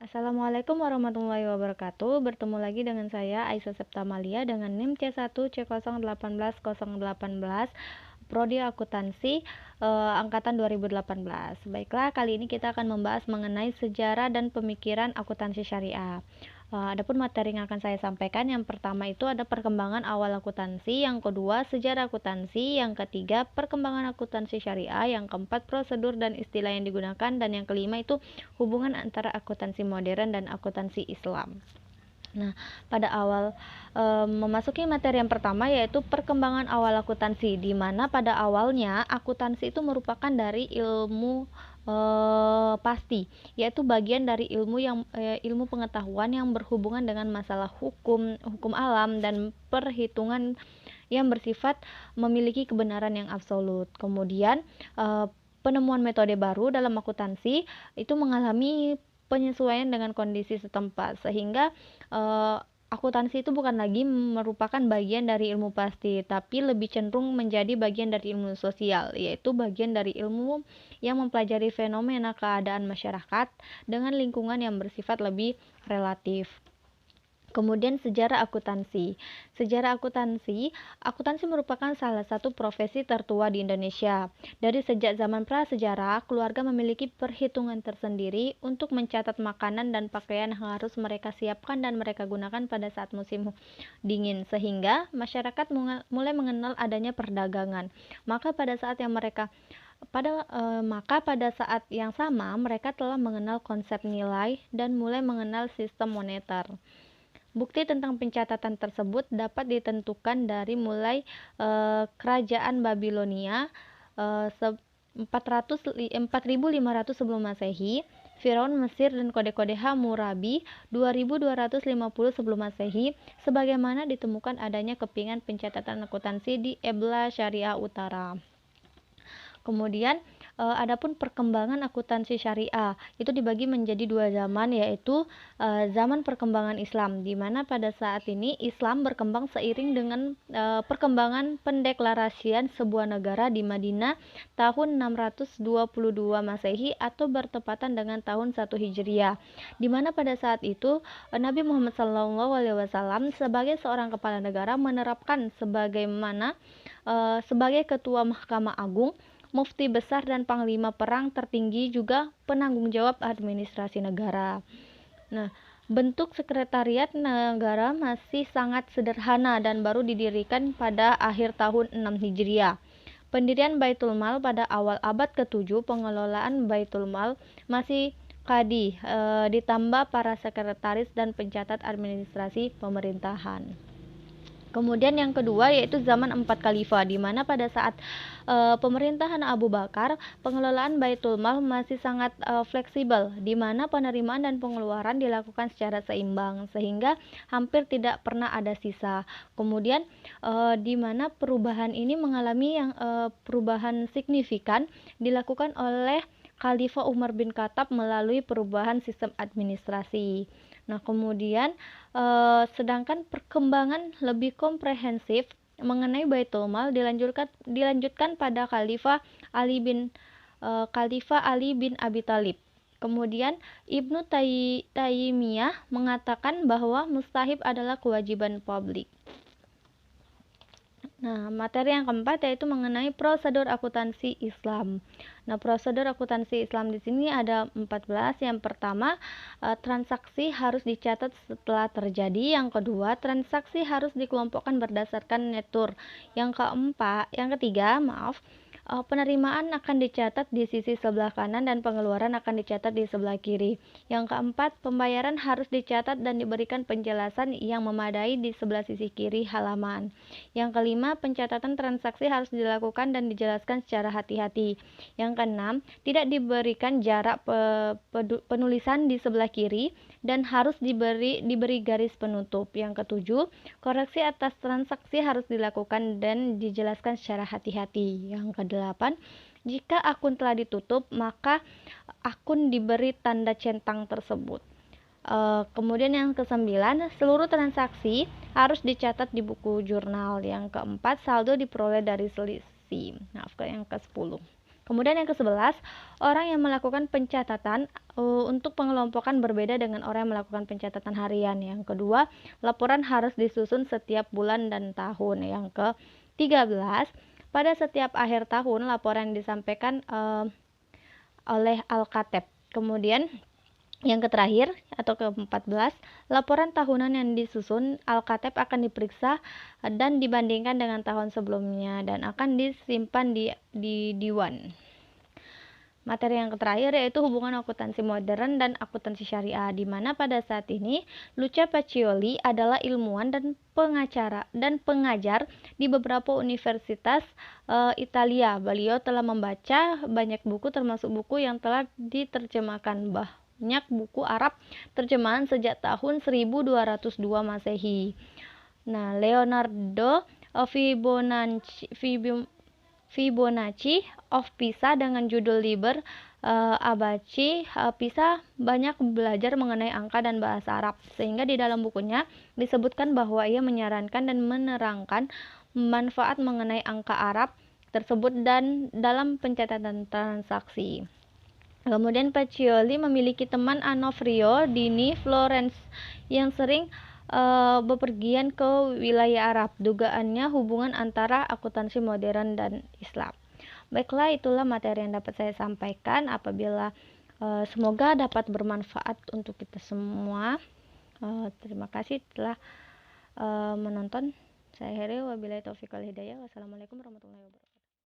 Assalamualaikum warahmatullahi wabarakatuh. Bertemu lagi dengan saya Aisyah Septamalia dengan NIM C1C08180818 Prodi Akuntansi angkatan 2018. Baiklah, kali ini kita akan membahas mengenai sejarah dan pemikiran akuntansi syariah. Adapun materi yang akan saya sampaikan, yang pertama itu ada perkembangan awal akuntansi, yang kedua sejarah akuntansi, yang ketiga perkembangan akuntansi syariah, yang keempat prosedur dan istilah yang digunakan, dan yang kelima itu hubungan antara akuntansi modern dan akuntansi Islam. Nah, pada awal memasuki materi yang pertama yaitu perkembangan awal akuntansi, di mana pada awalnya akuntansi itu merupakan dari ilmu pasti, yaitu bagian dari ilmu pengetahuan yang berhubungan dengan masalah hukum alam dan perhitungan yang bersifat memiliki kebenaran yang absolut. Kemudian penemuan metode baru dalam akuntansi itu mengalami penyesuaian dengan kondisi setempat, sehingga akuntansi itu bukan lagi merupakan bagian dari ilmu pasti, tapi lebih cenderung menjadi bagian dari ilmu sosial, yaitu bagian dari ilmu yang mempelajari fenomena keadaan masyarakat dengan lingkungan yang bersifat lebih relatif. Kemudian sejarah akuntansi. Sejarah akuntansi merupakan salah satu profesi tertua di Indonesia. Dari sejak zaman prasejarah, keluarga memiliki perhitungan tersendiri untuk mencatat makanan dan pakaian yang harus mereka siapkan dan mereka gunakan pada saat musim dingin, sehingga masyarakat mulai mengenal adanya perdagangan. Maka pada saat yang sama mereka telah mengenal konsep nilai dan mulai mengenal sistem moneter. Bukti tentang pencatatan tersebut dapat ditentukan dari mulai kerajaan Babilonia 4500 sebelum Masehi, Firaun Mesir dan kode-kode Hammurabi 2250 sebelum Masehi, sebagaimana ditemukan adanya kepingan pencatatan akuntansi di Ebla Syariah Utara. Kemudian adapun perkembangan akuntansi syariah itu dibagi menjadi dua zaman, yaitu zaman perkembangan Islam, di mana pada saat ini Islam berkembang seiring dengan perkembangan pendeklarasian sebuah negara di Madinah tahun 622 Masehi atau bertepatan dengan tahun 1 Hijriah, di mana pada saat itu Nabi Muhammad SAW sebagai seorang kepala negara menerapkan sebagai ketua Mahkamah Agung, mufti besar dan panglima perang tertinggi, juga penanggung jawab administrasi negara. Nah, bentuk sekretariat negara masih sangat sederhana dan baru didirikan pada akhir tahun 6 Hijriah. Pendirian Baitul Mal pada awal abad ke-7, pengelolaan Baitul Mal masih qadi, ditambah para sekretaris dan pencatat administrasi pemerintahan. Kemudian yang kedua yaitu zaman 4 khalifah, di mana pada saat pemerintahan Abu Bakar, pengelolaan Baitul Mal masih sangat fleksibel, di mana penerimaan dan pengeluaran dilakukan secara seimbang sehingga hampir tidak pernah ada sisa. Kemudian di mana perubahan ini mengalami perubahan signifikan dilakukan oleh Khalifah Umar bin Khattab melalui perubahan sistem administrasi. Nah, kemudian sedangkan perkembangan lebih komprehensif mengenai Baitul Mal dilanjutkan pada Khalifah Ali bin Abi Thalib. Kemudian Ibnu Taimiyah mengatakan bahwa mustahib adalah kewajiban publik. Nah, materi yang keempat yaitu mengenai prosedur akuntansi Islam. Nah, prosedur akuntansi Islam di sini ada 14. Yang pertama, transaksi harus dicatat setelah terjadi. Yang kedua, transaksi harus dikelompokkan berdasarkan netur. Yang ketiga, penerimaan akan dicatat di sisi sebelah kanan dan pengeluaran akan dicatat di sebelah kiri. Yang keempat, pembayaran harus dicatat dan diberikan penjelasan yang memadai di sebelah sisi kiri halaman. Yang kelima, pencatatan transaksi harus dilakukan dan dijelaskan secara hati-hati. Yang keenam, tidak diberikan jarak penulisan di sebelah kiri dan harus diberi garis penutup. Yang ketujuh, koreksi atas transaksi harus dilakukan dan dijelaskan secara hati-hati. Yang kedelapan, jika akun telah ditutup, maka akun diberi tanda centang tersebut. Kemudian yang kesembilan, seluruh transaksi harus dicatat di buku jurnal. Yang keempat, saldo diperoleh dari selisih. Yang ke-10. Kemudian yang ke-11, orang yang melakukan pencatatan untuk pengelompokan berbeda dengan orang yang melakukan pencatatan harian. Yang kedua, laporan harus disusun setiap bulan dan tahun. Yang ke-13, pada setiap akhir tahun laporan disampaikan oleh Alkateb. Kemudian yang terakhir atau ke-14, laporan tahunan yang disusun Alkateb akan diperiksa dan dibandingkan dengan tahun sebelumnya dan akan disimpan di Diwan. Materi yang terakhir yaitu hubungan akuntansi modern dan akuntansi syariah, di mana pada saat ini Luca Pacioli adalah ilmuwan dan pengacara dan pengajar di beberapa universitas Italia. Beliau telah membaca banyak buku termasuk buku yang telah diterjemahkan, banyak buku Arab terjemahan sejak tahun 1202 Masehi. Nah, Leonardo Fibonacci of Pisa dengan judul Liber Abaci Pisa banyak belajar mengenai angka dan bahasa Arab, sehingga di dalam bukunya disebutkan bahwa ia menyarankan dan menerangkan manfaat mengenai angka Arab tersebut dan dalam pencatatan transaksi. Kemudian Pacioli memiliki teman Onofrio Dini Florence yang sering bepergian ke wilayah Arab. Dugaannya hubungan antara akuntansi modern dan Islam. Baiklah, itulah materi yang dapat saya sampaikan. Apabila semoga dapat bermanfaat untuk kita semua. Terima kasih telah menonton. Saya Heri, wabillahi taufiq wal hidayah. Wassalamualaikum warahmatullahi wabarakatuh.